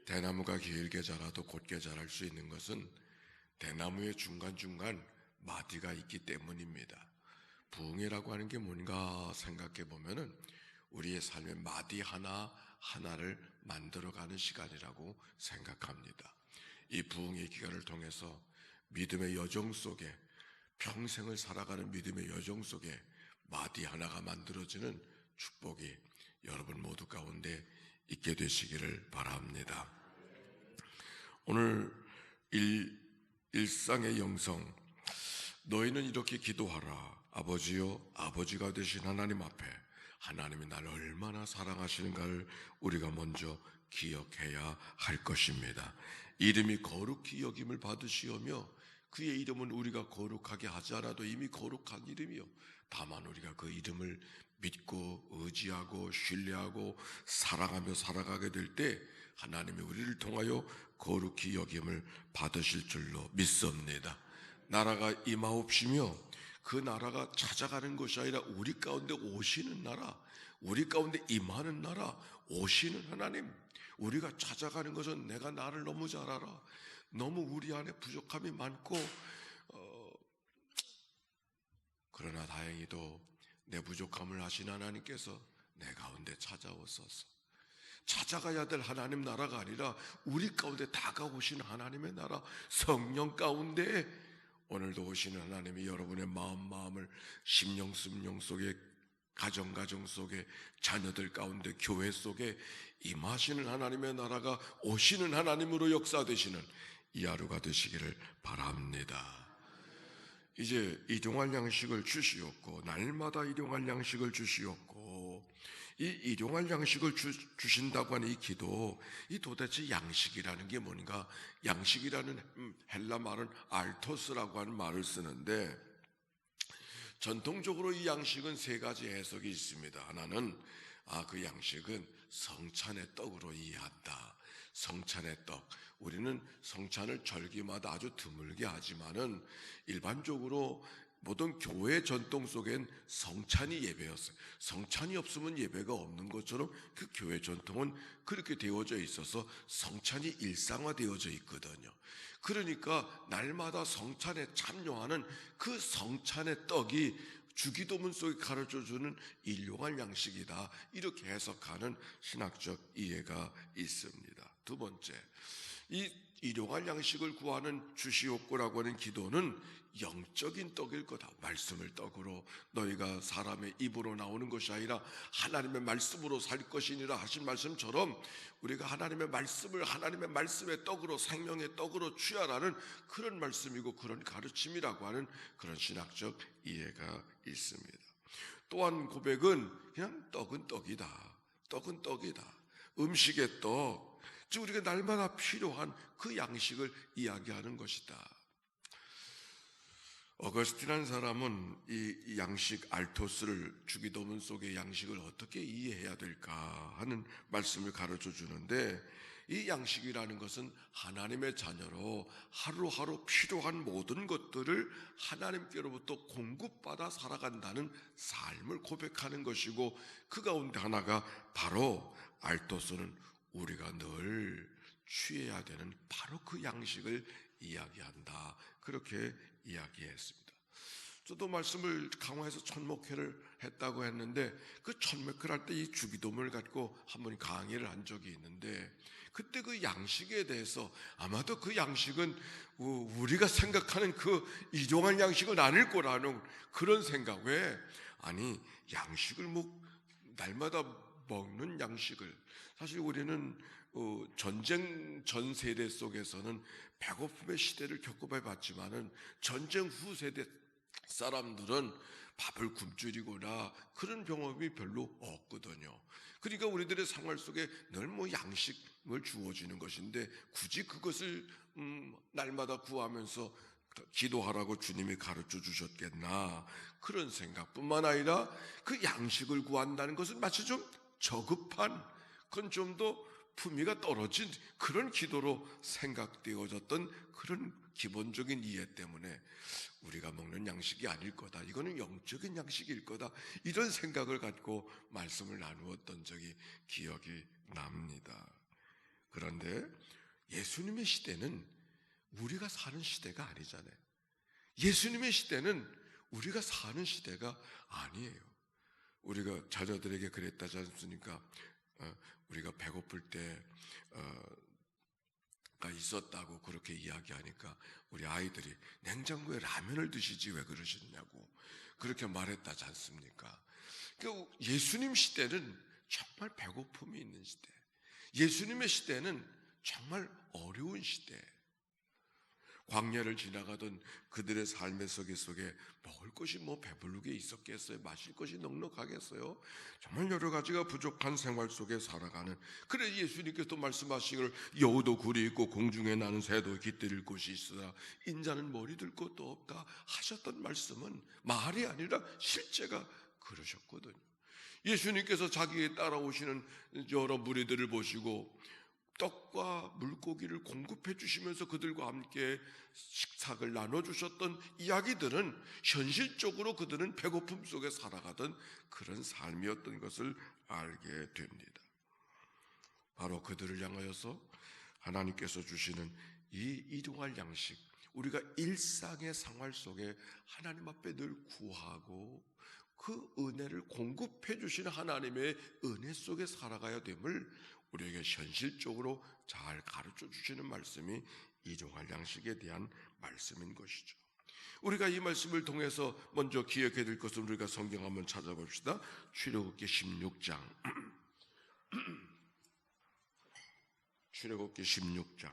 대나무가 길게 자라도 곧게 자랄 수 있는 것은 대나무의 중간중간 마디가 있기 때문입니다. 부흥이라고 하는 게 뭔가 생각해 보면은 우리의 삶의 마디 하나하나를 만들어가는 시간이라고 생각합니다. 이 부흥의 기간을 통해서 믿음의 여정 속에, 평생을 살아가는 믿음의 여정 속에 마디 하나가 만들어지는 축복이 여러분 모두 가운데 있게 되시기를 바랍니다. 오늘 일상의 영성, 너희는 이렇게 기도하라. 아버지요, 아버지가 되신 하나님 앞에 하나님이 나를 얼마나 사랑하시는가를 우리가 먼저 기억해야 할 것입니다. 이름이 거룩히 여김을 받으시오며 그의 이름은 우리가 거룩하게 하지 않아도 이미 거룩한 이름이요, 다만 우리가 그 이름을 믿고 의지하고 신뢰하고 사랑하며 살아가게 될 때 하나님이 우리를 통하여 거룩히 여김을 받으실 줄로 믿습니다. 나라가 임하옵시며 그 나라가 찾아가는 것이 아니라 우리 가운데 오시는 나라, 우리 가운데 임하는 나라, 오시는 하나님. 우리가 찾아가는 것은 내가 나를 너무 잘 알아, 너무 우리 안에 부족함이 많고 그러나 다행히도 내 부족함을 아신 하나님께서 내 가운데 찾아오소서. 찾아가야 될 하나님 나라가 아니라 우리 가운데 다가오신 하나님의 나라, 성령 가운데 오늘도 오시는 하나님이 여러분의 마음을 심령 속에, 가정 속에, 자녀들 가운데, 교회 속에 임하시는 하나님의 나라가 오시는 하나님으로 역사되시는 이 하루가 되시기를 바랍니다. 이제 일용할 양식을 주시옵고 날마다 일용할 양식을 주시옵고, 이 일용할 양식을 주신다고 하는 이 기도, 이 도대체 양식이라는 게 뭔가? 양식이라는 헬라 말은 알토스라고 하는 말을 쓰는데, 전통적으로 이 양식은 세 가지 해석이 있습니다. 하나는 그 양식은 성찬의 떡으로 이해한다. 성찬의 떡. 우리는 성찬을 절기마다 아주 드물게 하지만은 일반적으로 모든 교회 전통 속엔 성찬이 예배였어요. 성찬이 없으면 예배가 없는 것처럼 그 교회 전통은 그렇게 되어져 있어서 성찬이 일상화되어져 있거든요. 그러니까 날마다 성찬에 참여하는 그 성찬의 떡이 주기도문 속에 가르쳐주는 일용할 양식이다, 이렇게 해석하는 신학적 이해가 있습니다. 두 번째, 이 일용할 양식을 구하는 주시옵고라고 하는 기도는 영적인 떡일 거다. 말씀을 떡으로 너희가 사람의 입으로 나오는 것이 아니라 하나님의 말씀으로 살 것이니라 하신 말씀처럼 우리가 하나님의 말씀을 하나님의 말씀의 떡으로, 생명의 떡으로 취하라는 그런 말씀이고 그런 가르침이라고 하는 그런 신학적 이해가 있습니다. 또한 고백은 그냥 떡은 떡이다, 떡은 떡이다, 음식의 떡, 즉 우리가 날마다 필요한 그 양식을 이야기하는 것이다. 어거스틴이라는 사람은 이 양식 알토스를, 주기도문 속의 양식을 어떻게 이해해야 될까 하는 말씀을 가르쳐 주는데, 이 양식이라는 것은 하나님의 자녀로 하루하루 필요한 모든 것들을 하나님께로부터 공급받아 살아간다는 삶을 고백하는 것이고, 그 가운데 하나가 바로 알토스는 우리가 늘 취해야 되는 바로 그 양식을 이야기한다, 그렇게 이야기했습니다. 저도 말씀을 강화해서 천목회를 했다고 했는데, 그 천목회를 할 때 이 주기도문을 갖고 한 번 강의를 한 적이 있는데, 그때 그 양식에 대해서 아마도 그 양식은 우리가 생각하는 그 일용할 양식은 아닐 거라는 그런 생각. 왜? 아니, 양식을 날마다 먹는 양식을, 사실 우리는 전쟁 전 세대 속에서는 배고픔의 시대를 겪어봤지만은 전쟁 후 세대 사람들은 밥을 굶주리거나 그런 경험이 별로 없거든요. 그러니까 우리들의 생활 속에 늘 양식을 주어지는 것인데, 굳이 그것을 날마다 구하면서 기도하라고 주님이 가르쳐 주셨겠나, 그런 생각뿐만 아니라 그 양식을 구한다는 것은 마치 좀 저급한, 그건 좀 더 품위가 떨어진 그런 기도로 생각되어졌던 그런 기본적인 이해 때문에 우리가 먹는 양식이 아닐 거다, 이거는 영적인 양식일 거다, 이런 생각을 갖고 말씀을 나누었던 적이 기억이 납니다. 그런데 예수님의 시대는 우리가 사는 시대가 아니잖아요. 예수님의 시대는 우리가 사는 시대가 아니에요. 우리가 자녀들에게 그랬다지 않습니까? 우리가 배고플 때가 있었다고 그렇게 이야기하니까 우리 아이들이 냉장고에 라면을 드시지 왜 그러시냐고 그렇게 말했다지 않습니까? 그러니까 예수님 시대는 정말 배고픔이 있는 시대, 예수님의 시대는 정말 어려운 시대. 광야를 지나가던 그들의 삶의 속에 먹을 것이 배부르게 있었겠어요? 마실 것이 넉넉하겠어요? 정말 여러 가지가 부족한 생활 속에 살아가는, 그래 예수님께서 말씀하시기를 여우도 굴이 있고 공중에 나는 새도 깃들일 곳이 있으나 인자는 머리 들 것도 없다 하셨던 말씀은 말이 아니라 실제가 그러셨거든요. 예수님께서 자기에 따라오시는 여러 무리들을 보시고 떡과 물고기를 공급해 주시면서 그들과 함께 식탁을 나눠주셨던 이야기들은 현실적으로 그들은 배고픔 속에 살아가던 그런 삶이었던 것을 알게 됩니다. 바로 그들을 향하여서 하나님께서 주시는 이 일용할 양식, 우리가 일상의 생활 속에 하나님 앞에 늘 구하고 그 은혜를 공급해 주시는 하나님의 은혜 속에 살아가야 됨을 우리에게 현실적으로 잘 가르쳐 주시는 말씀이 일용할 양식에 대한 말씀인 것이죠. 우리가 이 말씀을 통해서 먼저 기억해야 될 것은 우리가 성경 한번 찾아봅시다. 출애굽기 16장 출애굽기 16장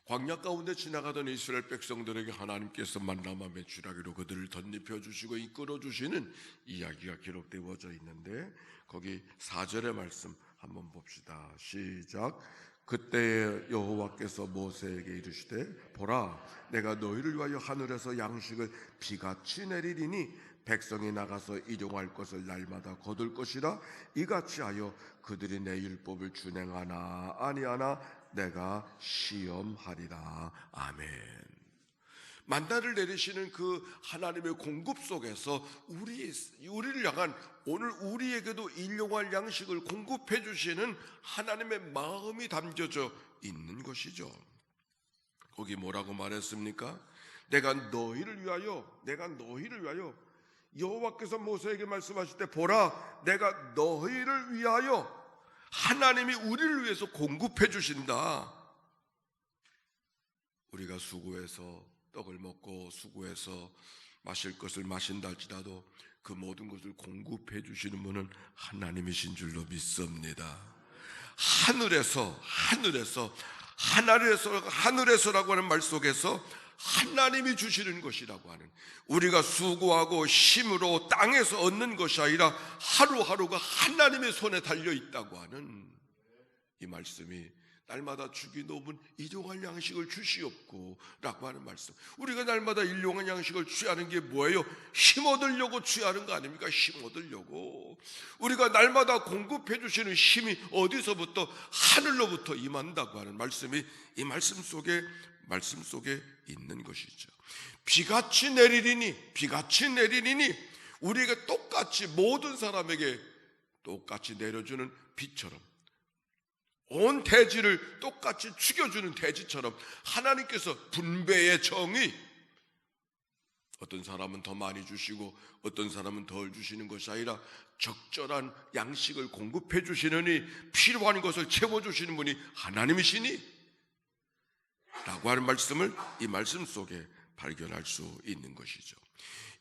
광야 가운데 지나가던 이스라엘 백성들에게 하나님께서 만나와 메추라기로 그들을 덧입혀 주시고 이끌어 주시는 이야기가 기록되어져 있는데 거기 4절의 말씀 한번 봅시다. 시작. 그때 여호와께서 모세에게 이르시되 보라 내가 너희를 위하여 하늘에서 양식을 비같이 내리리니 백성이 나가서 일용할 것을 날마다 거둘 것이라 이같이 하여 그들이 내 율법을 준행하나 아니하나 내가 시험하리라. 아멘. 만나를 내리시는 그 하나님의 공급 속에서 우리를 향한 오늘 우리에게도 일용할 양식을 공급해 주시는 하나님의 마음이 담겨져 있는 것이죠. 거기 뭐라고 말했습니까? 내가 너희를 위하여 여호와께서 모세에게 말씀하실 때 보라 내가 너희를 위하여 하나님이 우리를 위해서 공급해 주신다. 우리가 수고해서 떡을 먹고 수고해서 마실 것을 마신다 할지라도 그 모든 것을 공급해 주시는 분은 하나님이신 줄로 믿습니다. 하늘에서라고 하는 말 속에서 하나님이 주시는 것이라고 하는, 우리가 수고하고 힘으로 땅에서 얻는 것이 아니라 하루하루가 하나님의 손에 달려 있다고 하는 이 말씀이 날마다 주기 높은 일용할 양식을 주시옵고 라고 하는 말씀. 우리가 날마다 일용할 양식을 취하는 게 뭐예요? 힘 얻으려고 취하는 거 아닙니까? 힘 얻으려고. 우리가 날마다 공급해 주시는 힘이 어디서부터? 하늘로부터 임한다고 하는 말씀이 이 말씀 속에 있는 것이죠. 비같이 내리리니 우리에게 똑같이 모든 사람에게 똑같이 내려주는 비처럼 온 대지를 똑같이 죽여주는 대지처럼 하나님께서 분배의 정의, 어떤 사람은 더 많이 주시고 어떤 사람은 덜 주시는 것이 아니라 적절한 양식을 공급해 주시느니 필요한 것을 채워주시는 분이 하나님이시니 라고 하는 말씀을 이 말씀 속에 발견할 수 있는 것이죠.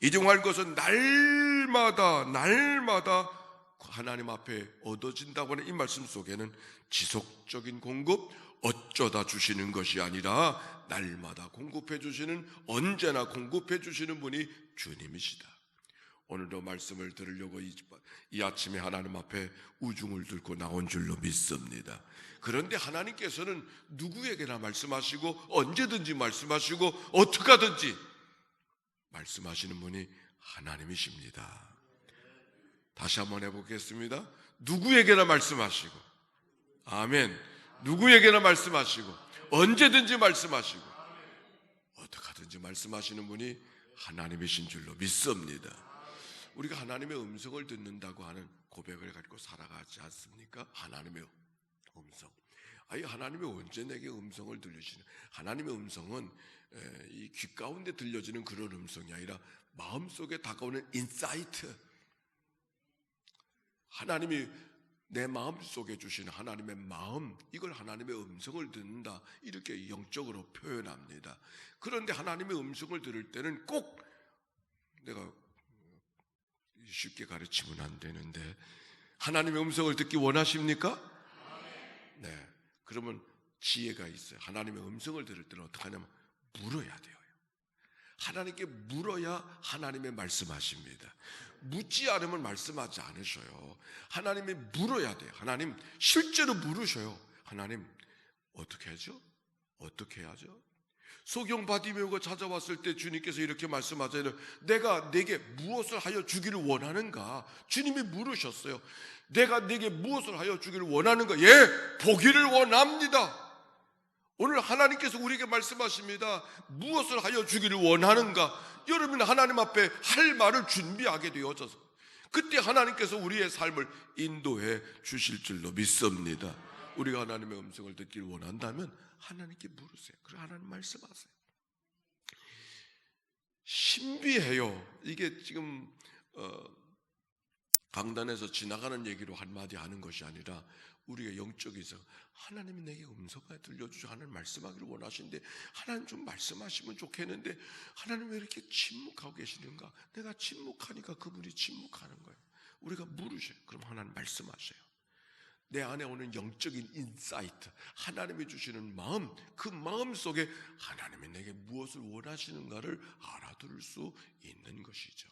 일용할 것은 날마다 하나님 앞에 얻어진다고 하는 이 말씀 속에는 지속적인 공급, 어쩌다 주시는 것이 아니라 날마다 공급해 주시는, 언제나 공급해 주시는 분이 주님이시다. 오늘도 말씀을 들으려고 이 아침에 하나님 앞에 우중을 들고 나온 줄로 믿습니다. 그런데 하나님께서는 누구에게나 말씀하시고 언제든지 말씀하시고 어떻게 하든지 말씀하시는 분이 하나님이십니다. 다시 한번 해보겠습니다. 누구에게나 말씀하시고, 아멘. 누구에게나 말씀하시고 언제든지 말씀하시고 어떻게 하든지 말씀하시는 분이 하나님이신 줄로 믿습니다. 우리가 하나님의 음성을 듣는다고 하는 고백을 가지고 살아가지 않습니까? 하나님의 음성. 아니, 하나님이 언제 내게 음성을 들려주시는? 하나님의 음성은 이 귀 가운데 들려지는 그런 음성이 아니라 마음속에 다가오는 인사이트. 하나님이 내 마음속에 주시는 하나님의 마음, 이걸 하나님의 음성을 듣는다, 이렇게 영적으로 표현합니다. 그런데 하나님의 음성을 들을 때는 꼭, 내가 쉽게 가르치면 안 되는데, 하나님의 음성을 듣기 원하십니까? 네. 그러면 지혜가 있어요. 하나님의 음성을 들을 때는 어떻게 하냐면 물어야 돼요. 하나님께 물어야 하나님의 말씀하십니다. 묻지 않으면 말씀하지 않으셔요. 하나님이 물어야 돼요. 하나님 실제로 물으셔요. 하나님 어떻게 하죠? 어떻게 해야죠? 소경 바디메오가 찾아왔을 때 주님께서 이렇게 말씀하세요. 내가 내게 무엇을 하여 주기를 원하는가? 주님이 물으셨어요. 내가 내게 무엇을 하여 주기를 원하는가? 예, 보기를 원합니다. 오늘 하나님께서 우리에게 말씀하십니다. 무엇을 하여 주기를 원하는가? 여러분 하나님 앞에 할 말을 준비하게 되어져서 그때 하나님께서 우리의 삶을 인도해 주실 줄로 믿습니다. 우리가 하나님의 음성을 듣기를 원한다면 하나님께 물으세요. 그리고 하나님 말씀하세요. 신비해요. 이게 지금 강단에서 지나가는 얘기로 한마디 하는 것이 아니라 우리가 영적에서 하나님이 내게 음성을 들려주셔 하나님 말씀하기를 원하시는데 하나님 좀 말씀하시면 좋겠는데 하나님 왜 이렇게 침묵하고 계시는가? 내가 침묵하니까 그분이 침묵하는 거예요. 우리가 물으셔요. 그럼 하나님 말씀하셔요. 내 안에 오는 영적인 인사이트, 하나님이 주시는 마음, 그 마음 속에 하나님이 내게 무엇을 원하시는가를 알아들을 수 있는 것이죠.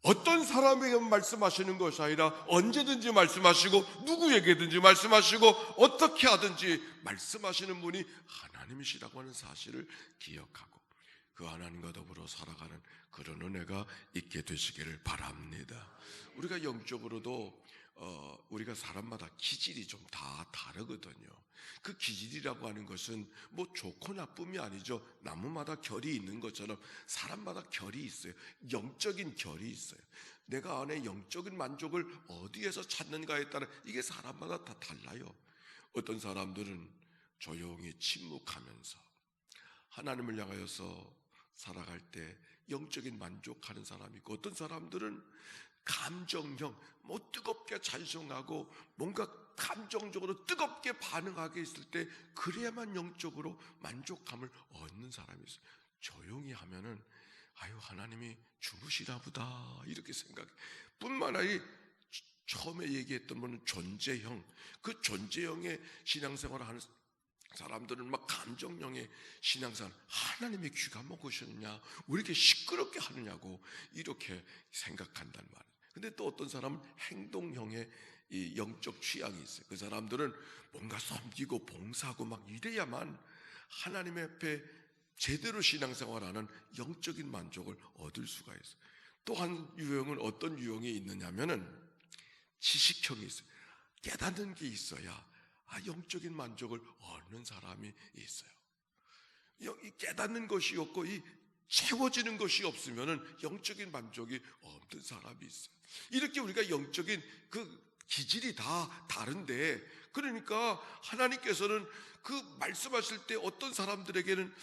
어떤 사람에게 말씀하시는 것이 아니라 언제든지 말씀하시고 누구에게든지 말씀하시고 어떻게 하든지 말씀하시는 분이 하나님이시라고 하는 사실을 기억하고 그 하나님과 더불어 살아가는 그런 은혜가 있게 되시기를 바랍니다. 우리가 영적으로도 우리가 사람마다 기질이 좀 다 다르거든요. 그 기질이라고 하는 것은 뭐 좋고 나쁨이 아니죠. 나무마다 결이 있는 것처럼 사람마다 결이 있어요. 영적인 결이 있어요. 내가 안에 영적인 만족을 어디에서 찾는가에 따라 이게 사람마다 다 달라요. 어떤 사람들은 조용히 침묵하면서 하나님을 향하여서 살아갈 때 영적인 만족하는 사람이 있고 어떤 사람들은 감정형, 뭐 뜨겁게 찬송하고 뭔가 감정적으로 뜨겁게 반응하게 있을 때 그래야만 영적으로 만족감을 얻는 사람이 있어요. 조용히 하면은 아유 하나님이 주무시나 보다 이렇게 생각해. 뿐만 아니라 처음에 얘기했던 거는 존재형, 그 존재형의 신앙생활을 하는 사람들은 막 감정형의 신앙생활, 하나님의 귀가 먹으셨느냐, 왜 이렇게 시끄럽게 하느냐고 이렇게 생각한단 말이에요. 근데 또 어떤 사람은 행동형의 이 영적 취향이 있어요. 그 사람들은 뭔가 섬기고 봉사하고 막 이래야만 하나님 앞에 제대로 신앙생활하는 영적인 만족을 얻을 수가 있어요. 또 한 유형은 어떤 유형이 있느냐면은 지식형이 있어요. 깨닫는 게 있어야 영적인 만족을 얻는 사람이 있어요. 깨닫는 것이 없고 이 채워지는 것이 없으면은 영적인 만족이 없는 사람이 있어요. 이렇게 우리가 영적인 그 기질이 다 다른데, 그러니까 하나님께서는 그 말씀하실 때 어떤 사람들에게는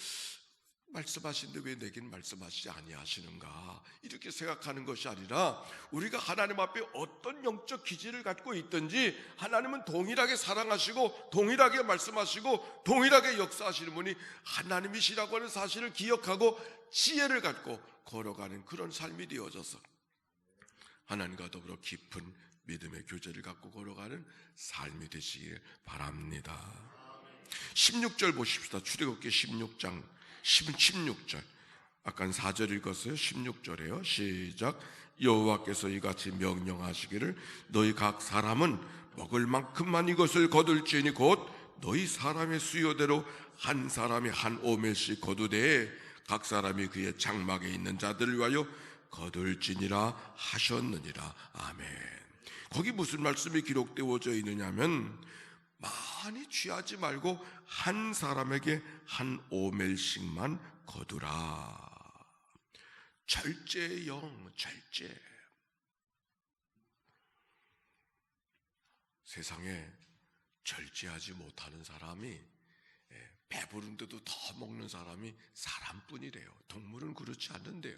말씀하시는데 왜 내게는 말씀하시지 아니하시는가 이렇게 생각하는 것이 아니라 우리가 하나님 앞에 어떤 영적 기질을 갖고 있든지 하나님은 동일하게 사랑하시고 동일하게 말씀하시고 동일하게 역사하시는 분이 하나님이시라고 하는 사실을 기억하고 지혜를 갖고 걸어가는 그런 삶이 되어져서 하나님과 더불어 깊은 믿음의 교제를 갖고 걸어가는 삶이 되시길 바랍니다. 16절 보십시다. 출애굽기 16장 16절. 아까 4절 읽었어요. 16절에요. 시작. 여호와께서 이같이 명령하시기를 너희 각 사람은 먹을 만큼만 이것을 거둘지니 곧 너희 사람의 수요대로 한 사람이 한 오멜씩 거두되 각 사람이 그의 장막에 있는 자들을 위하여 거둘지니라 하셨느니라. 아멘. 거기 무슨 말씀이 기록되어져 있느냐면 많이 취하지 말고 한 사람에게 한 오멜씩만 거두라. 절제형, 절제. 세상에 절제하지 못하는 사람이, 배부른데도 더 먹는 사람이 사람뿐이래요. 동물은 그렇지 않는데요.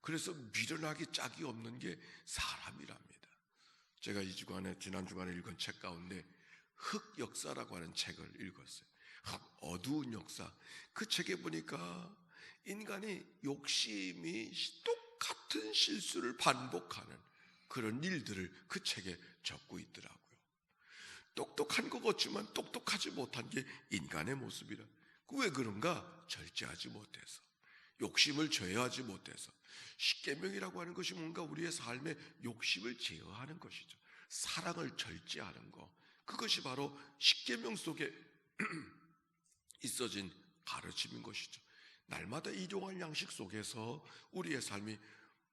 그래서 미련하기 짝이 없는 게 사람이랍니다. 제가 지난 주간에 읽은 책 가운데 흑역사라고 하는 책을 읽었어요. 어두운 역사. 그 책에 보니까 인간이 욕심이 똑같은 실수를 반복하는 그런 일들을 그 책에 적고 있더라고요. 똑똑한 것 같지만 똑똑하지 못한 게 인간의 모습이라. 왜 그런가? 절제하지 못해서, 욕심을 제어하지 못해서. 십계명이라고 하는 것이 뭔가 우리의 삶에 욕심을 제어하는 것이죠. 사랑을 절제하는 것, 그것이 바로 십계명 속에 있어진 가르침인 것이죠. 날마다 일용할 양식 속에서 우리의 삶이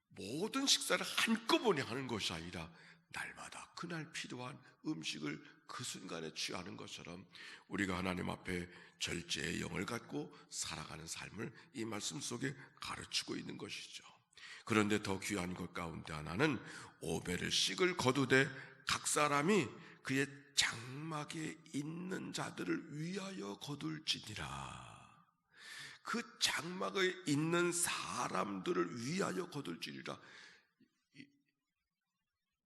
모든 식사를 한꺼번에 하는 것이 아니라 날마다 그날 필요한 음식을 그 순간에 취하는 것처럼 우리가 하나님 앞에 절제의 영을 갖고 살아가는 삶을 이 말씀 속에 가르치고 있는 것이죠. 그런데 더 귀한 것 가운데 하나는 오벨의 씩을 거두되 각 사람이 그의 장막에 있는 자들을 위하여 거둘지니라. 그 장막에 있는 사람들을 위하여 거둘지니라.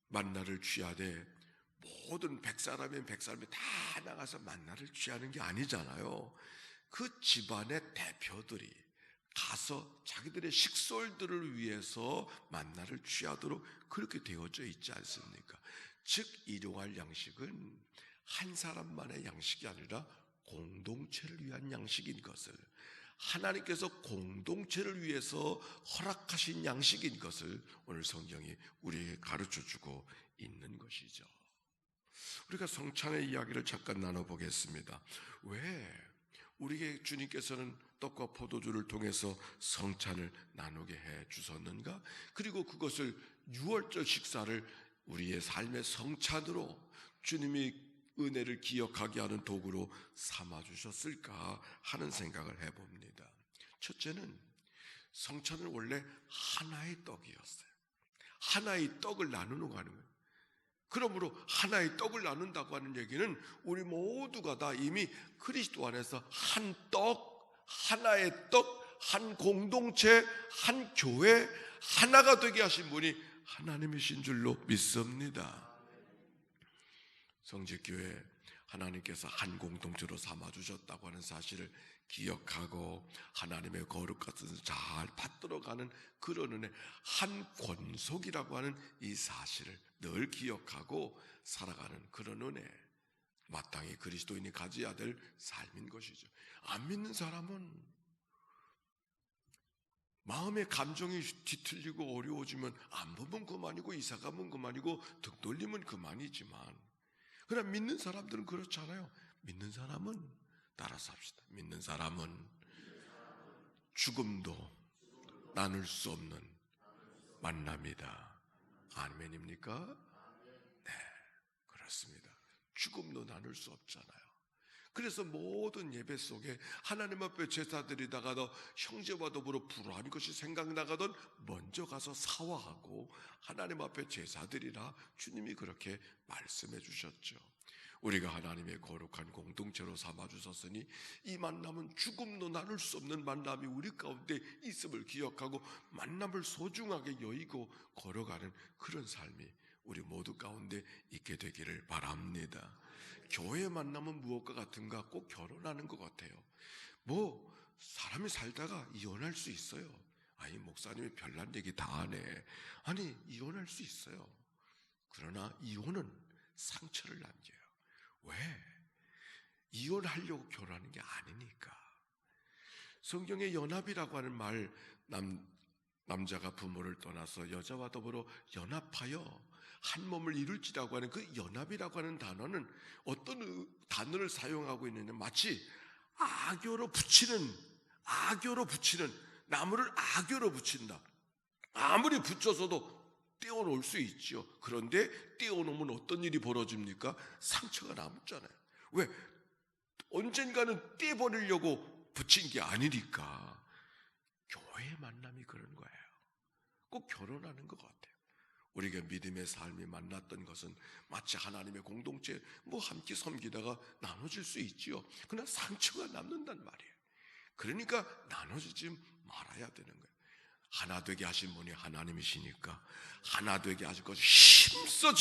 만나를 취하되 모든 100사람이면 100사람이 다 나가서 만나를 취하는 게 아니잖아요. 그 집안의 대표들이 가서 자기들의 식솔들을 위해서 만나를 취하도록 그렇게 되어져 있지 않습니까? 즉 일용할 양식은 한 사람만의 양식이 아니라 공동체를 위한 양식인 것을, 하나님께서 공동체를 위해서 허락하신 양식인 것을 오늘 성경이 우리에게 가르쳐주고 있는 것이죠. 우리가 성찬의 이야기를 잠깐 나눠보겠습니다. 왜 우리에게 주님께서는 떡과 포도주를 통해서 성찬을 나누게 해 주셨는가? 그리고 그것을 유월절 식사를 우리의 삶의 성찬으로 주님이 은혜를 기억하게 하는 도구로 삼아주셨을까 하는 생각을 해봅니다. 첫째는 성찬은 원래 하나의 떡이었어요. 하나의 떡을 나누는 거예요. 그러므로 하나의 떡을 나눈다고 하는 얘기는 우리 모두가 다 이미 그리스도 안에서 한 떡, 하나의 떡, 한 공동체, 한 교회, 하나가 되게 하신 분이 하나님이신 줄로 믿습니다. 성직교회 하나님께서 한 공동체로 삼아주셨다고 하는 사실을 기억하고 하나님의 거룩 같은 잘 받들어가는 그런 은혜, 한 권속이라고 하는 이 사실을 늘 기억하고 살아가는 그런 은혜, 마땅히 그리스도인이 가져야 될 삶인 것이죠. 안 믿는 사람은 마음의 감정이 뒤틀리고 어려워지면 안 보면 그만이고 이사 가면 그만이고 등 돌리면 그만이지만, 그러나 믿는 사람들은 그렇지 않아요. 믿는 사람은 따라서 합시다. 믿는 사람은 죽음도 나눌 수 없는 만남이다. 아멘입니까? 네, 그렇습니다. 죽음도 나눌 수 없잖아요. 그래서 모든 예배 속에 하나님 앞에 제사 드리다가도 형제와 더불어 불화한 것이 생각나가던 먼저 가서 사화하고 하나님 앞에 제사 드리라 주님이 그렇게 말씀해 주셨죠. 우리가 하나님의 거룩한 공동체로 삼아주셨으니 이 만남은 죽음도 나눌 수 없는 만남이 우리 가운데 있음을 기억하고 만남을 소중하게 여의고 걸어가는 그런 삶이 우리 모두 가운데 있게 되기를 바랍니다. 교회 만남은 무엇과 같은가? 꼭 결혼하는 것 같아요. 사람이 살다가 이혼할 수 있어요. 아니, 목사님이 별난 얘기 다 하네. 아니, 이혼할 수 있어요. 그러나 이혼은 상처를 남겨요. 왜? 이혼하려고 결혼하는 게 아니니까. 성경의 연합이라고 하는 말, 남자가 부모를 떠나서 여자와 더불어 연합하여 한 몸을 이룰지라고 하는 그 연합이라고 하는 단어는 어떤 단어를 사용하고 있느냐, 마치 악교로 붙이는, 나무를 악교로 붙인다. 아무리 붙여서도 떼어놓을 수 있죠. 그런데 떼어놓으면 어떤 일이 벌어집니까? 상처가 남잖아요. 왜? 언젠가는 떼버리려고 붙인 게 아니니까. 교회 만남이 그런 거예요. 꼭 결혼하는 것 같아요. 우리가 믿음의 삶이 만났던 것은 마치 하나님의 공동체 함께 섬기다가 나눠질 수 있지요. 그러나 상처가 남는단 말이에요. 그러니까 나눠지지 말아야 되는 거예요. 하나 되게 하신 분이 하나님이시니까 하나 되게 하실 것을 힘써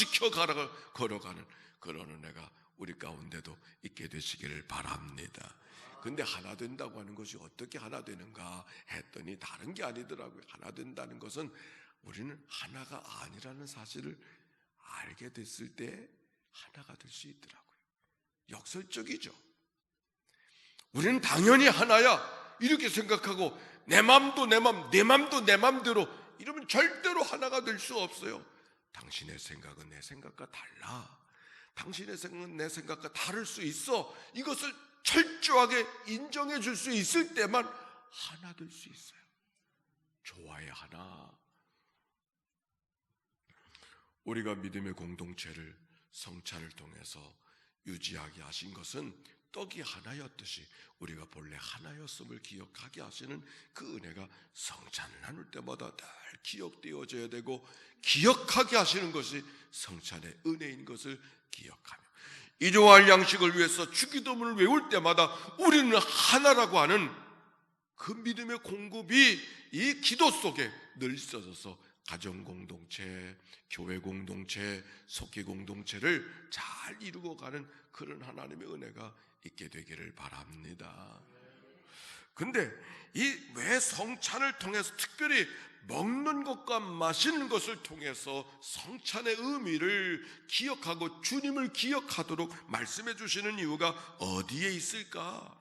걸어가는 그런 은혜가 우리 가운데도 있게 되시기를 바랍니다. 근데 하나 된다고 하는 것이 어떻게 하나 되는가 했더니 다른 게 아니더라고요. 하나 된다는 것은 우리는 하나가 아니라는 사실을 알게 됐을 때 하나가 될 수 있더라고요. 역설적이죠. 우리는 당연히 하나야 이렇게 생각하고 내 맘도 내 맘, 내 맘도 내 맘대로 이러면 절대로 하나가 될 수 없어요. 당신의 생각은 내 생각과 달라. 당신의 생각은 내 생각과 다를 수 있어. 이것을 철저하게 인정해 줄 수 있을 때만 하나 될 수 있어요. 좋아해 하나. 우리가 믿음의 공동체를 성찬을 통해서 유지하게 하신 것은 떡이 하나였듯이 우리가 본래 하나였음을 기억하게 하시는 그 은혜가 성찬을 나눌 때마다 늘 기억되어져야 되고, 기억하게 하시는 것이 성찬의 은혜인 것을 기억하며, 일용할 양식을 위해서 주기도문을 외울 때마다 우리는 하나라고 하는 그 믿음의 공급이 이 기도 속에 늘 있어져서 가정 공동체, 교회 공동체, 속기 공동체를 잘 이루고 가는 그런 하나님의 은혜가 있게 되기를 바랍니다. 근데 이 왜 성찬을 통해서 특별히 먹는 것과 마시는 것을 통해서 성찬의 의미를 기억하고 주님을 기억하도록 말씀해 주시는 이유가 어디에 있을까?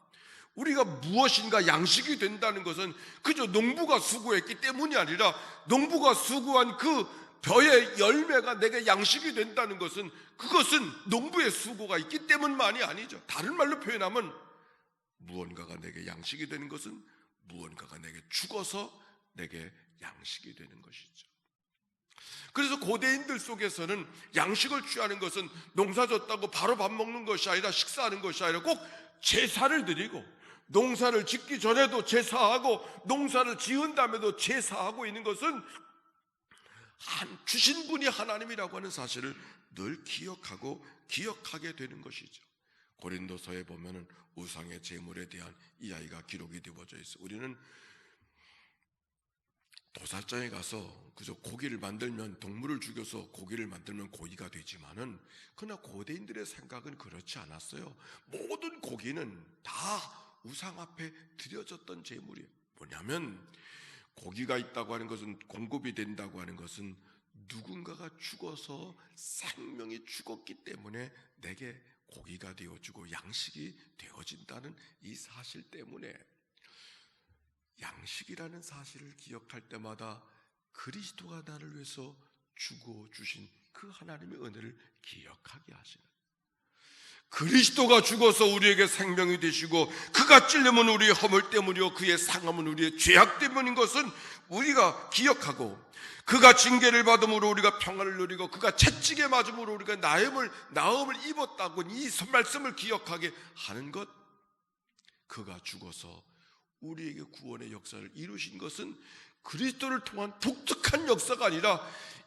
우리가 무엇인가 양식이 된다는 것은 그저 농부가 수고했기 때문이 아니라, 농부가 수고한 그 벼의 열매가 내게 양식이 된다는 것은 그것은 농부의 수고가 있기 때문만이 아니죠. 다른 말로 표현하면 무언가가 내게 양식이 되는 것은 무언가가 내게 죽어서 내게 양식이 되는 것이죠. 그래서 고대인들 속에서는 양식을 취하는 것은 농사졌다고 바로 밥 먹는 것이 아니라, 식사하는 것이 아니라 꼭 제사를 드리고, 농사를 짓기 전에도 제사하고 농사를 지은 다음에도 제사하고 있는 것은 주신 분이 하나님이라고 하는 사실을 늘 기억하게 되는 것이죠. 고린도서에 보면은 우상의 제물에 대한 이야기가 기록이 되어져 있어요. 우리는 도살장에 가서 그저 고기를 만들면, 동물을 죽여서 고기를 만들면 고기가 되지만은, 그러나 고대인들의 생각은 그렇지 않았어요. 모든 고기는 다 우상 앞에 드려졌던 제물이에요. 뭐냐면 고기가 있다고 하는 것은, 공급이 된다고 하는 것은 누군가가 죽어서 생명이 죽었기 때문에 내게 고기가 되어지고 양식이 되어진다는 이 사실 때문에, 양식이라는 사실을 기억할 때마다 그리스도가 나를 위해서 죽어주신 그 하나님의 은혜를 기억하게 하시는, 그리스도가 죽어서 우리에게 생명이 되시고 그가 찔림은 우리의 허물 때문이요 그의 상함은 우리의 죄악 때문인 것은 우리가 기억하고, 그가 징계를 받음으로 우리가 평안을 누리고 그가 채찍에 맞음으로 우리가 나음을 입었다고 이 말씀을 기억하게 하는 것, 그가 죽어서 우리에게 구원의 역사를 이루신 것은 그리스도를 통한 독특한 역사가 아니라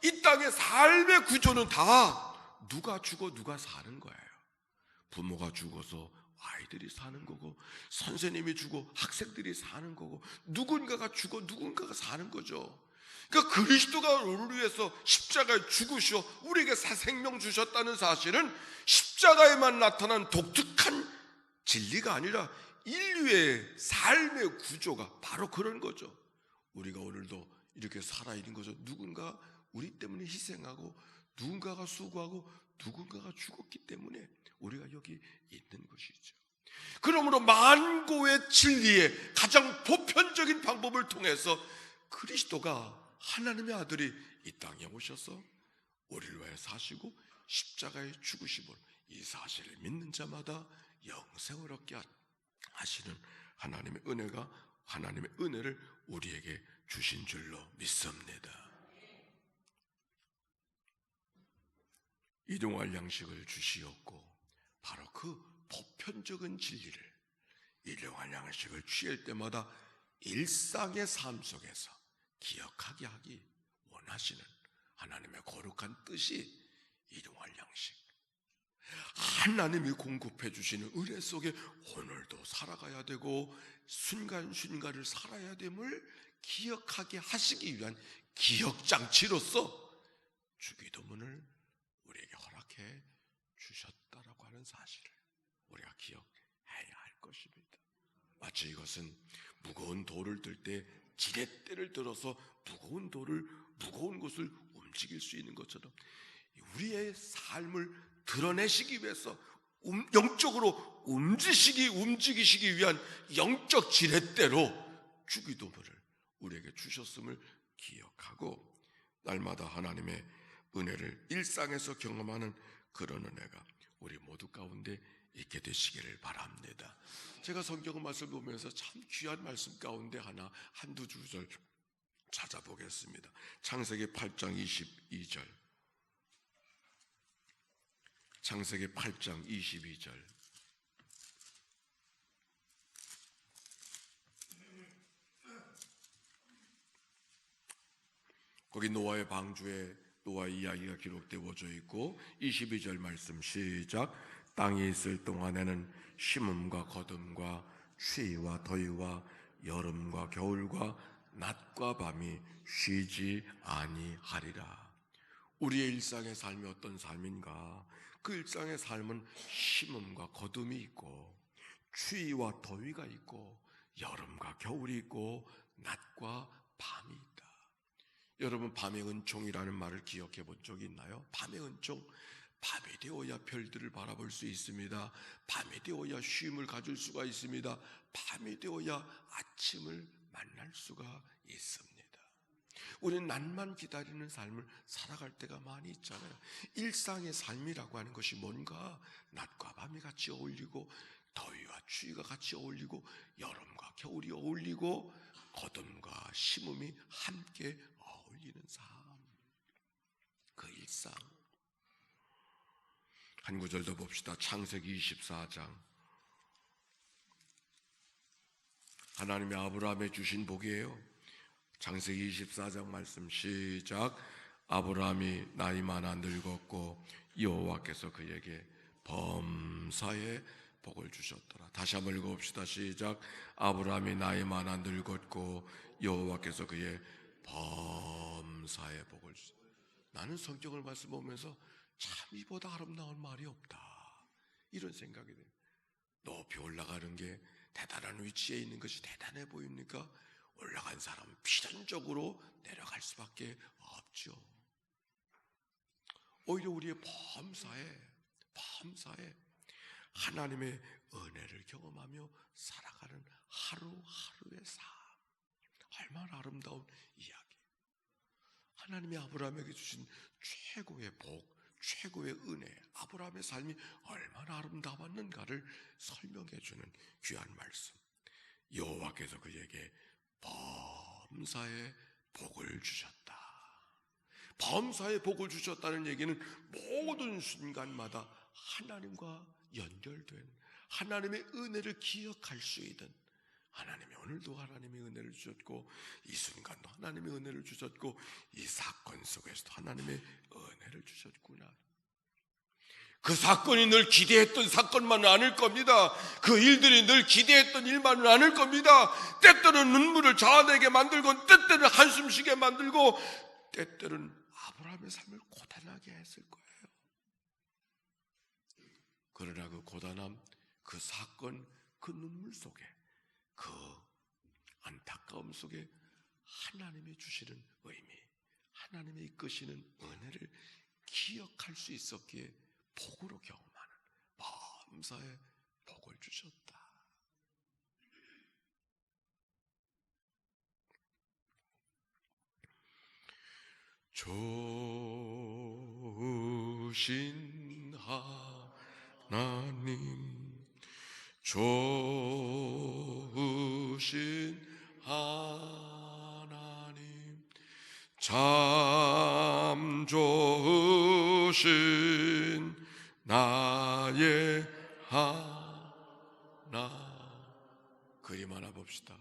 이 땅의 삶의 구조는 다 누가 죽어 누가 사는 거예요. 부모가 죽어서 아이들이 사는 거고, 선생님이 죽어 학생들이 사는 거고, 누군가가 죽어 누군가가 사는 거죠. 그러니까 그리스도가 우리를 위해서 십자가에 죽으시어 우리에게 새 생명 주셨다는 사실은 십자가에만 나타난 독특한 진리가 아니라 인류의 삶의 구조가 바로 그런 거죠. 우리가 오늘도 이렇게 살아있는 거죠. 누군가 우리 때문에 희생하고, 누군가가 수고하고, 누군가가 죽었기 때문에 우리가 여기 있는 것이죠. 그러므로 만고의 진리의 가장 보편적인 방법을 통해서 그리스도가, 하나님의 아들이 이 땅에 오셔서 우리를 위해 사시고 십자가에 죽으심을, 이 사실을 믿는 자마다 영생을 얻게 하시는 하나님의 은혜가, 하나님의 은혜를 우리에게 주신 줄로 믿습니다. 일용할 양식을 주시었고, 바로 그 보편적인 진리를 일용할 양식을 취할 때마다 일상의 삶 속에서 기억하게 하기 원하시는 하나님의 거룩한 뜻이 일용할 양식, 하나님이 공급해 주시는 은혜 속에 오늘도 살아가야 되고 순간순간을 살아야 됨을 기억하게 하시기 위한 기억장치로서 주기도문을 우리에게 허락해 주셨다라고 하는 사실을 우리가 기억해야 할 것입니다. 마치 이것은 무거운 돌을 들 때 지렛대를 들어서 무거운 것을 움직일 수 있는 것처럼 우리의 삶을 드러내시기 위해서 영적으로 움직이시기 위한 영적 지렛대로 주기도문을 우리에게 주셨음을 기억하고 날마다 하나님의 은혜를 일상에서 경험하는 그런 은혜가 우리 모두 가운데 있게 되시기를 바랍니다. 제가 성경 말씀을 보면서 참 귀한 말씀 가운데 한두 구절 찾아보겠습니다. 창세기 8장 22절. 창세기 8장 22절. 거기 노아의 방주에 노아의 이야기가 기록되어져 있고 22절 말씀 시작. 땅에 있을 동안에는 심음과 거둠과 추위와 더위와 여름과 겨울과 낮과 밤이 쉬지 아니하리라. 우리의 일상의 삶이 어떤 삶인가? 그 일상의 삶은 심음과 거둠이 있고 추위와 더위가 있고 여름과 겨울이 있고 낮과 밤이 있다. 여러분, 밤의 은총이라는 말을 기억해 본 적이 있나요? 밤의 은총, 밤이 되어야 별들을 바라볼 수 있습니다. 밤이 되어야 쉼을 가질 수가 있습니다. 밤이 되어야 아침을 만날 수가 있습니다. 우리는 낮만 기다리는 삶을 살아갈 때가 많이 있잖아요. 일상의 삶이라고 하는 것이 뭔가 낮과 밤이 같이 어울리고 더위와 추위가 같이 어울리고 여름과 겨울이 어울리고 거둠과 심음이 함께 어울리는 삶, 그 일상. 한 구절 더 봅시다. 창세기 24장. 하나님이 아브라함에 주신 복이에요. 창세기 24장 말씀 시작. 아브라함이 나이 많아 늙었고 여호와께서 그에게 범사에 복을 주셨더라. 다시 한번 읽어봅시다. 시작. 아브라함이 나이 많아 늙었고 여호와께서 그의 범사에 복을 주셨다. 나는 성경을 말씀 보면서 참 이보다 아름다운 말이 없다, 이런 생각이 돼요. 높이 올라가는 게 대단한 위치에 있는 것이 대단해 보입니까? 올라간 사람은 필연적으로 내려갈 수밖에 없죠. 오히려 우리의 범사에 하나님의 은혜를 경험하며 살아가는 하루하루의 삶, 얼마나 아름다운 이야기. 하나님이 아브라함에게 주신 최고의 복, 최고의 은혜, 아브라함의 삶이 얼마나 아름다웠는가를 설명해 주는 귀한 말씀. 여호와께서 그에게 범사에 복을 주셨다. 범사에 복을 주셨다는 얘기는 모든 순간마다 하나님과 연결된, 하나님의 은혜를 기억할 수 있는, 하나님이 오늘도 하나님의 은혜를 주셨고 이 순간도 하나님의 은혜를 주셨고 이 사건 속에서도 하나님의 은혜를 주셨구나. 그 사건이 늘 기대했던 사건만은 아닐 겁니다. 그 일들이 늘 기대했던 일만은 아닐 겁니다. 때때는 눈물을 자아내게 만들고 때때는 한숨 쉬게 만들고 때때는 아브라함의 삶을 고단하게 했을 거예요. 그러나 그 고단함, 그 사건, 그 눈물 속에, 그 안타까움 속에 하나님이 주시는 의미, 하나님이 이끄시는 은혜를 기억할 수 있었기에 복으로 경험하는 범사에 복을 주셨다. 좋으신 하나님, 좋으신 하나님, 참 좋으신 나의 하나. 그림 하나 봅시다.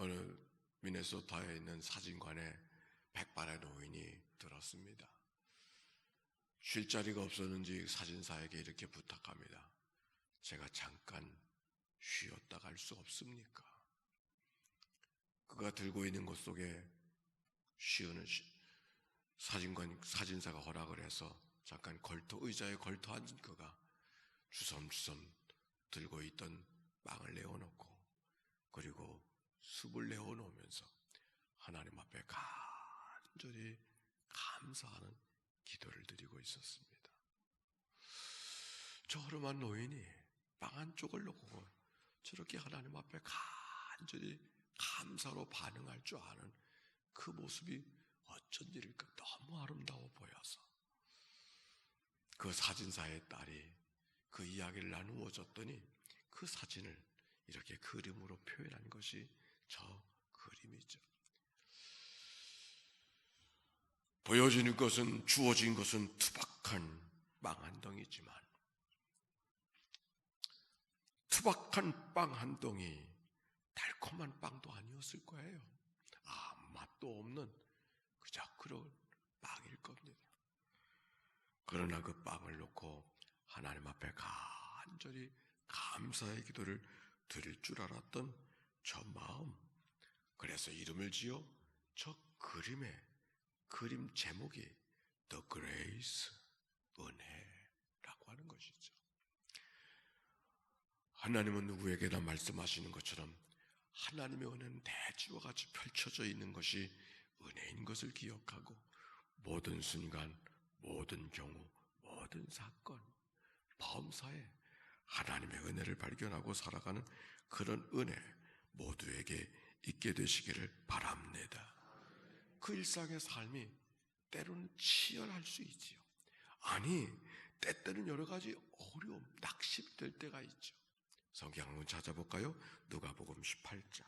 어느 미네소타에 있는 사진관에 백발의 노인이 들었습니다. 쉴 자리가 없었는지 사진사에게 이렇게 부탁합니다. 제가 잠깐 쉬었다 갈 수 없습니까? 그가 들고 있는 것 속에 쉬는 사진사가 허락을 해서 잠깐 의자에 걸터 앉은 그가 주섬주섬 들고 있던 빵을 내어놓고 그리고 숲을 내어놓으면서 하나님 앞에 간절히 감사하는 기도를 드리고 있었습니다. 저 허름한 노인이 빵 한 쪽을 놓고 저렇게 하나님 앞에 간절히 감사로 반응할 줄 아는 그 모습이 어쩐 일일까 너무 아름다워 보여서 그 사진사의 딸이 그 이야기를 나누어 줬더니 그 사진을 이렇게 그림으로 표현한 것이 저 그림이죠. 보여지는 것은, 주어진 것은 투박한 빵 한 덩이지만 투박한 빵 한 덩이, 달콤한 빵도 아니었을 거예요. 아무 맛도 없는 그저 그런 빵일 겁니다. 그러나 그 빵을 놓고 하나님 앞에 간절히 감사의 기도를 드릴 줄 알았던 저 마음, 그래서 이름을 지어 저 그림 제목이 The Grace, 은혜라고 하는 것이죠. 하나님은 누구에게나 말씀하시는 것처럼 하나님의 은혜는 대지와 같이 펼쳐져 있는 것이 은혜인 것을 기억하고 모든 순간, 모든 경우, 모든 사건, 범사에 하나님의 은혜를 발견하고 살아가는 그런 은혜 모두에게 있게 되시기를 바랍니다. 그 일상의 삶이 때로는 치열할 수 있지요. 아니, 때때는 여러 가지 어려움, 낙심될 때가 있죠. 성경 한번 찾아볼까요? 누가복음 18장.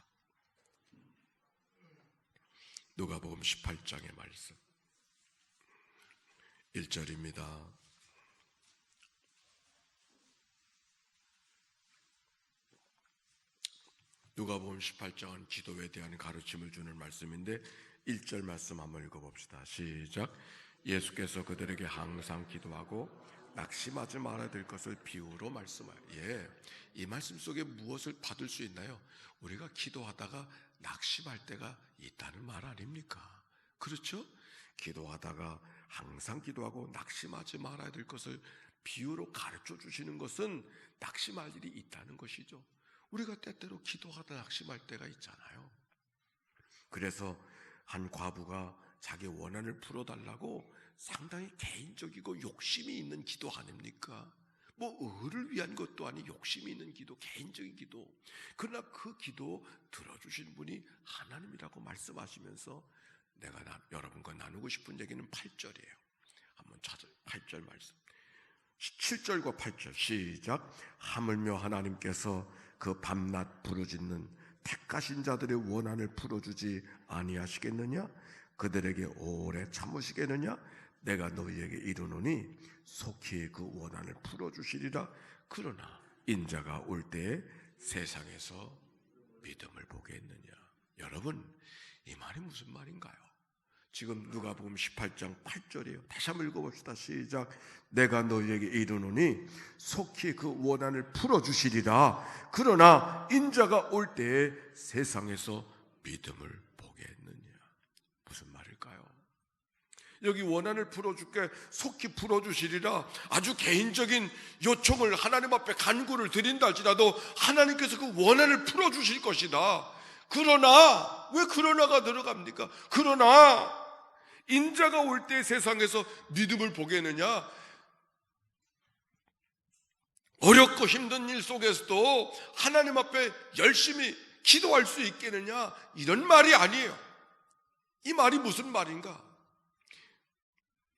누가복음 18장의 말씀 1절입니다. 누가복음 18장은 기도에 대한 가르침을 주는 말씀인데 1절 말씀 한번 읽어봅시다. 시작. 예수께서 그들에게 항상 기도하고 낙심하지 말아야 될 것을 비유로 말씀하여. 이 말씀 속에 무엇을 받을 수 있나요? 우리가 기도하다가 낙심할 때가 있다는 말 아닙니까? 그렇죠? 기도하다가 항상 기도하고 낙심하지 말아야 될 것을 비유로 가르쳐 주시는 것은 낙심할 일이 있다는 것이죠. 우리가 때때로 기도하다 낙심할 때가 있잖아요. 그래서 한 과부가 자기 원한을 풀어달라고 상당히 개인적이고 욕심이 있는 기도 아닙니까? 뭐 을을 위한 것도 아닌 욕심이 있는 기도, 개인적인 기도. 그러나 그 기도 들어주신 분이 하나님이라고 말씀하시면서 내가 여러분과 나누고 싶은 얘기는 8절이에요. 한번 찾아요. 8절 말씀. 7절과 8절 시작. 하물며 하나님께서 그 밤낮 부르짖는 택하신 자들의 원한을 풀어주지 아니하시겠느냐? 그들에게 오래 참으시겠느냐? 내가 너희에게 이르노니 속히 그 원한을 풀어주시리라. 그러나 인자가 올 때에 세상에서 믿음을 보겠느냐? 여러분, 이 말이 무슨 말인가요? 지금 누가복음 18장 8절이에요. 다시 한번 읽어봅시다. 시작. 내가 너희에게 이르노니 속히 그 원한을 풀어주시리라. 그러나 인자가 올 때에 세상에서 믿음을 보겠느냐? 무슨 말일까요? 여기 원한을 풀어줄게, 속히 풀어주시리라. 아주 개인적인 요청을 하나님 앞에 간구를 드린다 할지라도 하나님께서 그 원한을 풀어주실 것이다. 그러나, 왜 그러나가 들어갑니까? 그러나 인자가 올 때 세상에서 믿음을 보겠느냐? 어렵고 힘든 일 속에서도 하나님 앞에 열심히 기도할 수 있겠느냐? 이런 말이 아니에요. 이 말이 무슨 말인가?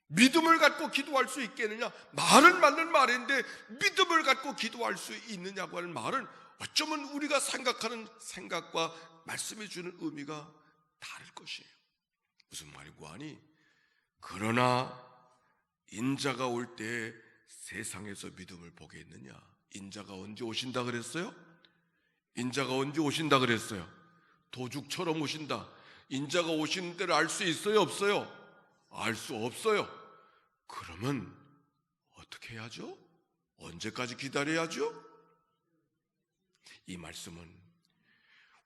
믿음을 갖고 기도할 수 있겠느냐? 말은 맞는 말인데 믿음을 갖고 기도할 수 있느냐고 하는 말은 어쩌면 우리가 생각하는 생각과 말씀해 주는 의미가 다를 것이에요. 무슨 말이고 하니? 그러나 인자가 올 때 세상에서 믿음을 보겠느냐? 인자가 언제 오신다 그랬어요? 인자가 언제 오신다 그랬어요? 도죽처럼 오신다. 인자가 오시는 때를 알 수 있어요, 없어요? 알 수 없어요. 그러면 어떻게 해야죠? 언제까지 기다려야죠? 이 말씀은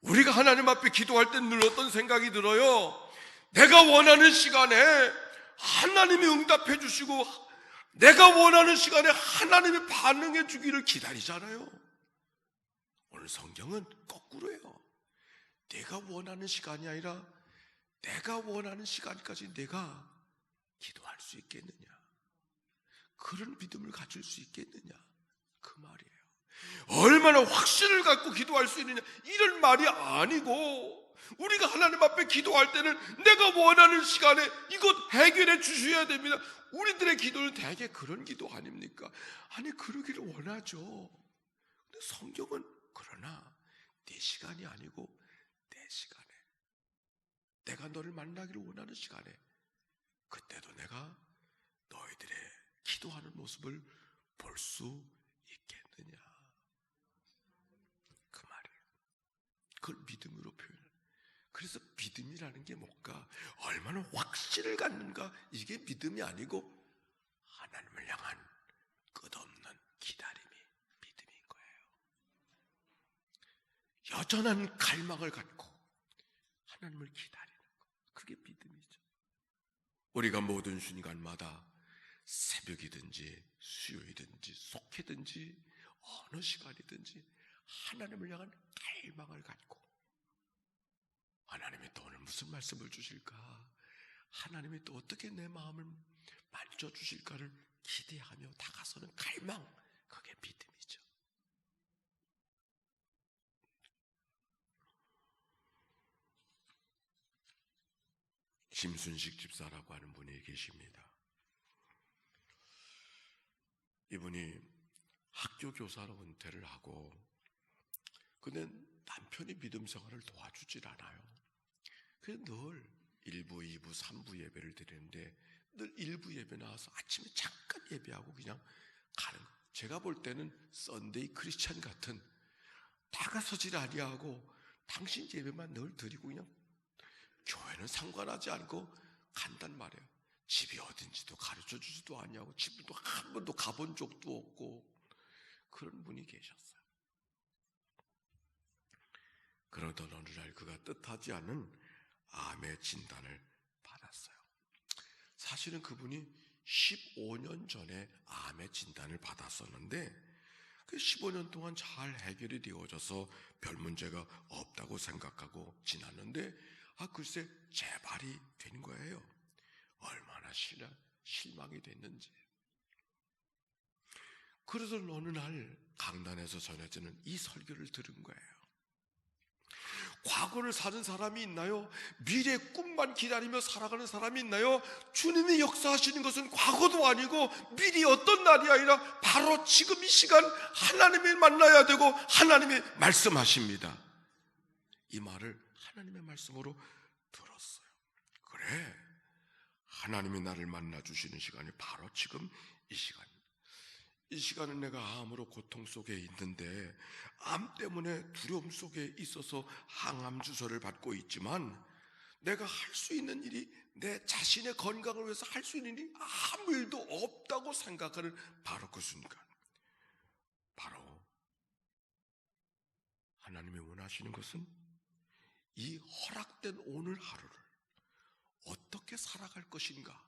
우리가 하나님 앞에 기도할 때 늘 어떤 생각이 들어요? 내가 원하는 시간에 하나님이 응답해 주시고 내가 원하는 시간에 하나님이 반응해 주기를 기다리잖아요. 오늘 성경은 거꾸로예요. 내가 원하는 시간이 아니라 내가 원하는 시간까지 내가 기도할 수 있겠느냐, 그런 믿음을 가질 수 있겠느냐, 그 말이에요. 얼마나 확신을 갖고 기도할 수 있느냐, 이런 말이 아니고, 우리가 하나님 앞에 기도할 때는 내가 원하는 시간에 이것 해결해 주셔야 됩니다. 우리들의 기도는 대개 그런 기도 아닙니까? 아니, 그러기를 원하죠. 근데 성경은 그러나 내 시간이 아니고 내 시간에, 내가 너를 만나기를 원하는 시간에, 그때도 내가 너희들의 기도하는 모습을 볼 수 있겠느냐, 그 말이에요. 그걸 믿음으로 표현해요. 그래서 믿음이라는 게 뭔가, 얼마나 확신을 갖는가, 이게 믿음이 아니고 하나님을 향한 끝없는 기다림이 믿음인 거예요. 여전한 갈망을 갖고 하나님을 기다리는 것, 그게 믿음이죠. 우리가 모든 순간마다 새벽이든지 수요이든지 속해든지 어느 시간이든지 하나님을 향한 갈망을 갖고, 하나님이 또 오늘 무슨 말씀을 주실까, 하나님이 또 어떻게 내 마음을 만져주실까를 기대하며 다가서는 갈망, 그게 믿음이죠. 심순식 집사라고 하는 분이 계십니다. 이분이 학교 교사로 은퇴를 하고, 근데 남편이 믿음 생활을 도와주질 않아요. 그래서 늘 1부, 2부, 3부 예배를 드리는데 늘 1부 예배 나와서 아침에 잠깐 예배하고 그냥 가는 거예요. 제가 볼 때는 썬데이 크리스찬 같은, 다가서질 아니하고 당신 예배만 늘 드리고 그냥 교회는 상관하지 않고 간단 말이에요. 집이 어딘지도 가르쳐 주지도 않냐고, 집도 한 번도 가본 적도 없고 그런 분이 계셨어요. 그러던 어느 날 그가 뜻하지 않은 암의 진단을 받았어요. 사실은 그분이 15년 전에 암의 진단을 받았었는데 그 15년 동안 잘 해결이 되어져서 별 문제가 없다고 생각하고 지났는데, 글쎄 재발이 된 거예요. 얼마나 실망이 됐는지. 그래서 어느 날 강단에서 전해지는 이 설교를 들은 거예요. 과거를 사는 사람이 있나요? 미래의 꿈만 기다리며 살아가는 사람이 있나요? 주님이 역사하시는 것은 과거도 아니고 미리 어떤 날이 아니라 바로 지금 이 시간 하나님을 만나야 되고 하나님이 말씀하십니다. 이 말을 하나님의 말씀으로 들었어요. 그래, 하나님이 나를 만나주시는 시간이 바로 지금 이 시간. 이 시간은 내가 암으로 고통 속에 있는데, 암 때문에 두려움 속에 있어서 항암 주사를 받고 있지만 내가 할 수 있는 일이, 내 자신의 건강을 위해서 할 수 있는 일이 아무 일도 없다고 생각하는 바로 그 순간, 바로 하나님이 원하시는 것은 이 허락된 오늘 하루를 어떻게 살아갈 것인가,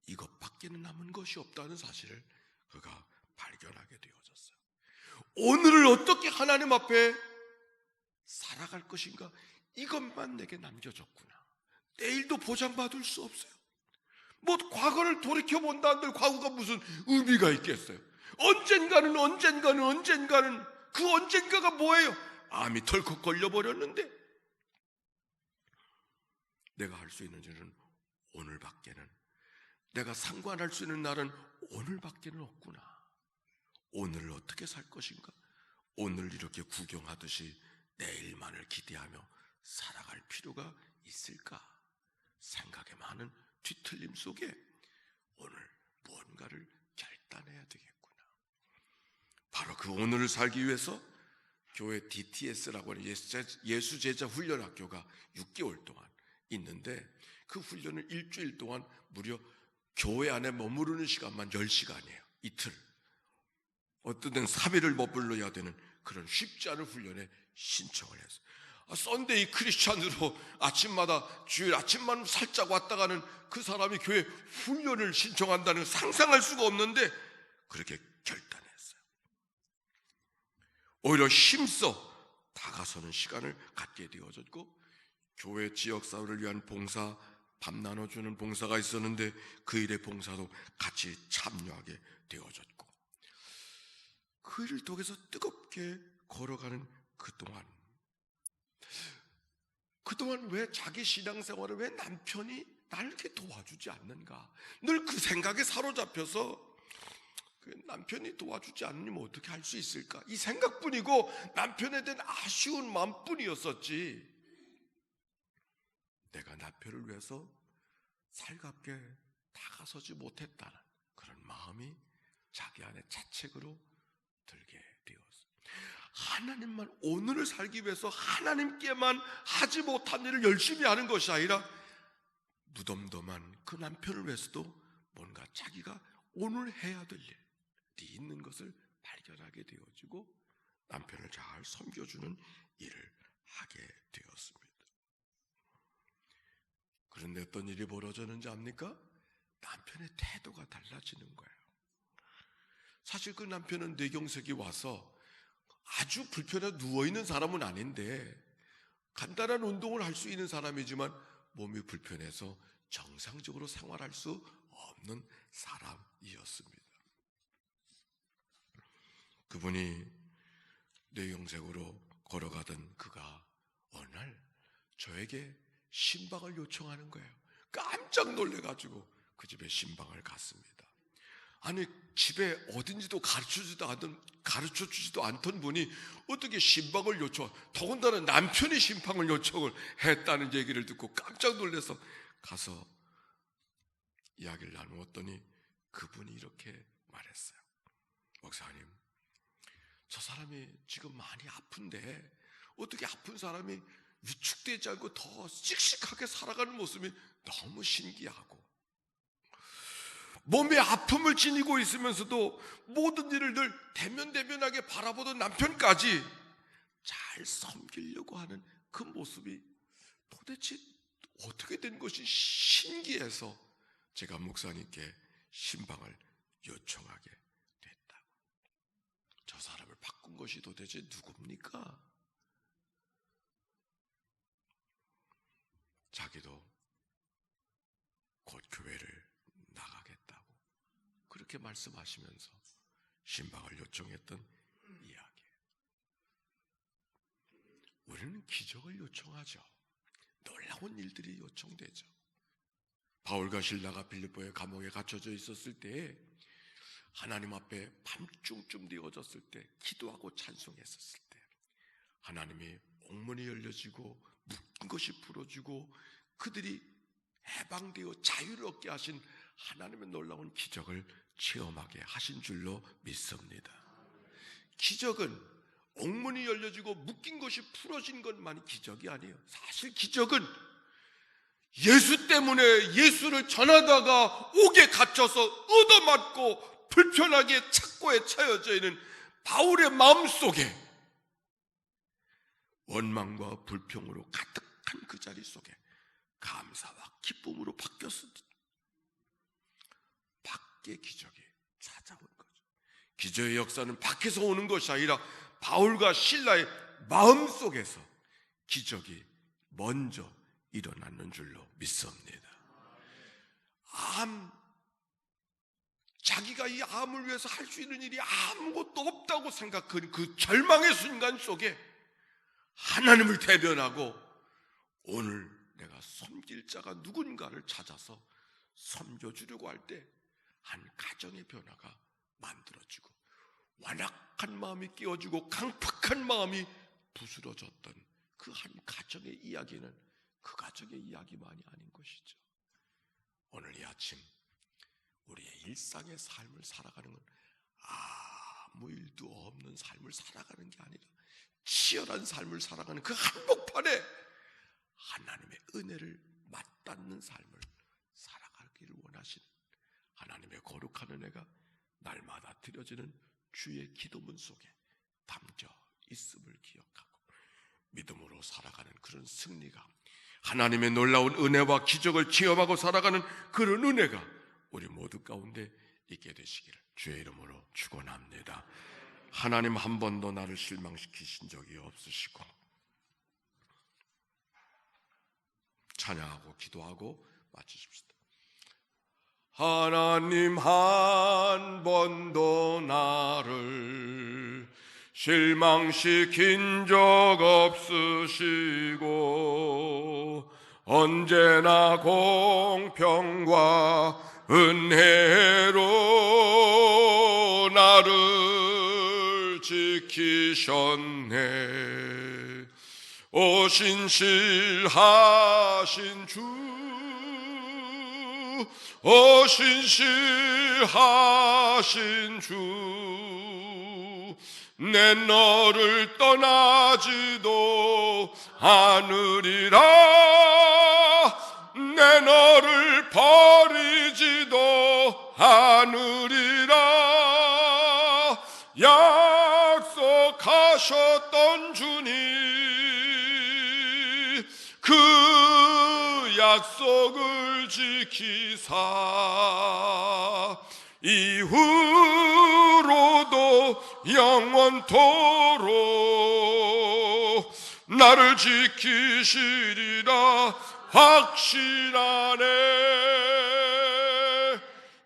이것밖에는 남은 것이 없다는 사실을 그가 발견하게 되어졌어요. 오늘을 어떻게 하나님 앞에 살아갈 것인가, 이것만 내게 남겨졌구나. 내일도 보장받을 수 없어요. 뭐 과거를 돌이켜본다 한들 과거가 무슨 의미가 있겠어요? 언젠가는 그 언젠가가 뭐예요? 암이 덜컥 걸려버렸는데 내가 할 수 있는 일은 오늘밖에는, 내가 상관할 수 있는 날은 오늘밖에는 없구나. 오늘을 어떻게 살 것인가? 오늘 이렇게 구경하듯이 내일만을 기대하며 살아갈 필요가 있을까? 생각에 많은 뒤틀림 속에 오늘 무언가를 결단해야 되겠구나. 바로 그 오늘을 살기 위해서 교회 DTS라고 하는 예수제자 훈련학교가 6개월 동안 있는데 그 훈련을 일주일 동안 무려 교회 안에 머무르는 시간만 10시간이에요. 이틀. 어떤 데는 3일을 머물러야 되는 그런 쉽지 않은 훈련에 신청을 했어요. 썬데이 크리스찬으로 아침마다 주일 아침만 살짝 왔다 가는 그 사람이 교회 훈련을 신청한다는 걸 상상할 수가 없는데 그렇게 결단했어요. 오히려 힘써 다가서는 시간을 갖게 되어졌고, 교회 지역사회를 위한 봉사, 밥 나눠주는 봉사가 있었는데 그 일의 봉사도 같이 참여하게 되어졌고, 그 일을 통해서 뜨겁게 걸어가는 그동안 왜 자기 신앙생활을 왜 남편이 나를 이렇게 도와주지 않는가, 늘 그 생각에 사로잡혀서 남편이 도와주지 않으면 어떻게 할 수 있을까, 이 생각뿐이고 남편에 대한 아쉬운 마음뿐이었었지, 내가 남편을 위해서 살갑게 다가서지 못했다는 그런 마음이 자기 안에 자책으로 들게 되었어요. 하나님만, 오늘을 살기 위해서 하나님께만 하지 못한 일을 열심히 하는 것이 아니라 무덤덤한 그 남편을 위해서도 뭔가 자기가 오늘 해야 될 일이 있는 것을 발견하게 되어지고 남편을 잘 섬겨주는 일을 하게 되었습니다. 그런데 어떤 일이 벌어졌는지 압니까? 남편의 태도가 달라지는 거예요. 사실 그 남편은 뇌경색이 와서 아주 불편해 누워있는 사람은 아닌데 간단한 운동을 할 수 있는 사람이지만 몸이 불편해서 정상적으로 생활할 수 없는 사람이었습니다. 그분이 뇌경색으로 걸어가던 그가 어느 날 저에게 신방을 요청하는 거예요. 깜짝 놀래가지고 그 집에 신방을 갔습니다. 아니, 집에 어딘지도 가르쳐주지도 않던 분이 어떻게 신방을 요청, 더군다나 남편이 신방을 요청을 했다는 얘기를 듣고 깜짝 놀라서 가서 이야기를 나누었더니 그분이 이렇게 말했어요. 목사님, 저 사람이 지금 많이 아픈데 어떻게 아픈 사람이 위축되지 않고 더 씩씩하게 살아가는 모습이 너무 신기하고, 몸에 아픔을 지니고 있으면서도 모든 일을 늘 대면대면하게 바라보던 남편까지 잘 섬기려고 하는 그 모습이 도대체 어떻게 된 것이 신기해서 제가 목사님께 신방을 요청하게 됐다고. 저 사람을 바꾼 것이 도대체 누굽니까? 자기도 곧 교회를 나가겠다고 그렇게 말씀하시면서 신방을 요청했던 이야기예요. 우리는 기적을 요청하죠. 놀라운 일들이 요청되죠. 바울과 실라가 빌립보의 감옥에 갇혀져 있었을 때 하나님 앞에 밤중쯤 되어졌을 때 기도하고 찬송했었을 때 하나님이 옥문이 열려지고 묶인 것이 풀어지고 그들이 해방되어 자유를 얻게 하신 하나님의 놀라운 기적을 체험하게 하신 줄로 믿습니다. 기적은 옥문이 열려지고 묶인 것이 풀어진 것만이 기적이 아니에요. 사실 기적은 예수 때문에 예수를 전하다가 옥에 갇혀서 얻어맞고 불편하게 착고에 차여져 있는 바울의 마음속에 원망과 불평으로 가득한 그 자리 속에 감사와 기쁨으로 바뀌었을 때 밖의 기적이 찾아온 거죠. 기적의 역사는 밖에서 오는 것이 아니라 바울과 실라의 마음속에서 기적이 먼저 일어나는 줄로 믿습니다. 자기가 이 암을 위해서 할 수 있는 일이 아무것도 없다고 생각한 그 절망의 순간 속에 하나님을 대변하고 오늘 내가 섬길 자가 누군가를 찾아서 섬겨주려고 할 때 한 가정의 변화가 만들어지고 완악한 마음이 깨어지고 강팍한 마음이 부스러졌던 그 한 가정의 이야기는 그 가정의 이야기만이 아닌 것이죠. 오늘 이 아침 우리의 일상의 삶을 살아가는 건 아무 일도 없는 삶을 살아가는 게 아니라 치열한 삶을 살아가는 그 한복판에 하나님의 은혜를 맞닿는 삶을 살아가기를 원하시는 하나님의 거룩한 은혜가 날마다 드려지는 주의 기도문 속에 담겨 있음을 기억하고 믿음으로 살아가는 그런 승리가, 하나님의 놀라운 은혜와 기적을 체험하고 살아가는 그런 은혜가 우리 모두 가운데 있게 되시기를 주의 이름으로 축원합니다. 하나님 한 번도 나를 실망시키신 적이 없으시고 찬양하고 기도하고 마치십시다. 하나님 한 번도 나를 실망시킨 적 없으시고 언제나 공평과 은혜로 나를 지키셨네. 오 신실하신 주, 오 신실하신 주, 내 너를 떠나지도 않으리라. 내 너를 버리지도 않으리라. 약속하셨던 주님, 그 약속을 지키사 이후로도 영원토록 나를 지키시리라 확신하네.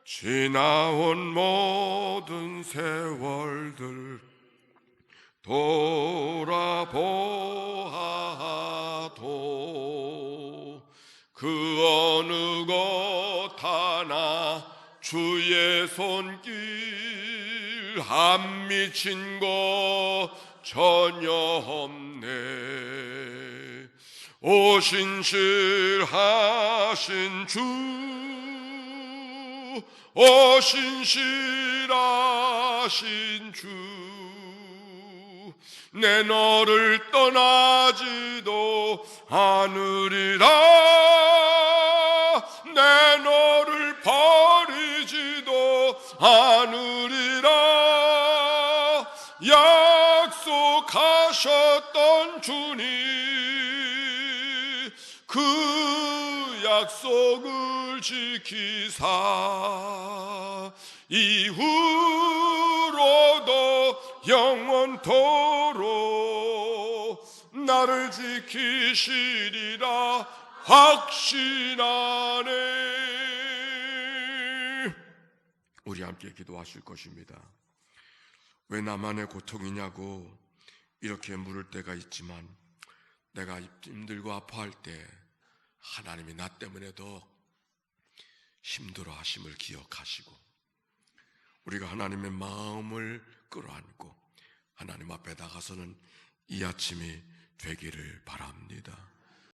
지나온 모든 세월들 돌아보아도 그 어느 것 하나 주의 손길 안 미친 것 전혀 없네. 오 신실하신 주, 오 신실하신 주, 내 너를 떠나지도 않으리라. 내 너를 버리지도 않으리라. 약속하셨던 주님, 그 약속을 지키사 이후로도 영원토록 나를 지키시리라 확신하네. 우리 함께 기도하실 것입니다. 왜 나만의 고통이냐고 이렇게 물을 때가 있지만, 내가 힘들고 아파할 때 하나님이 나 때문에도 힘들어 하심을 기억하시고, 우리가 하나님의 마음을 끌어안고 하나님 앞에 나가서는 이 아침이 되기를 바랍니다.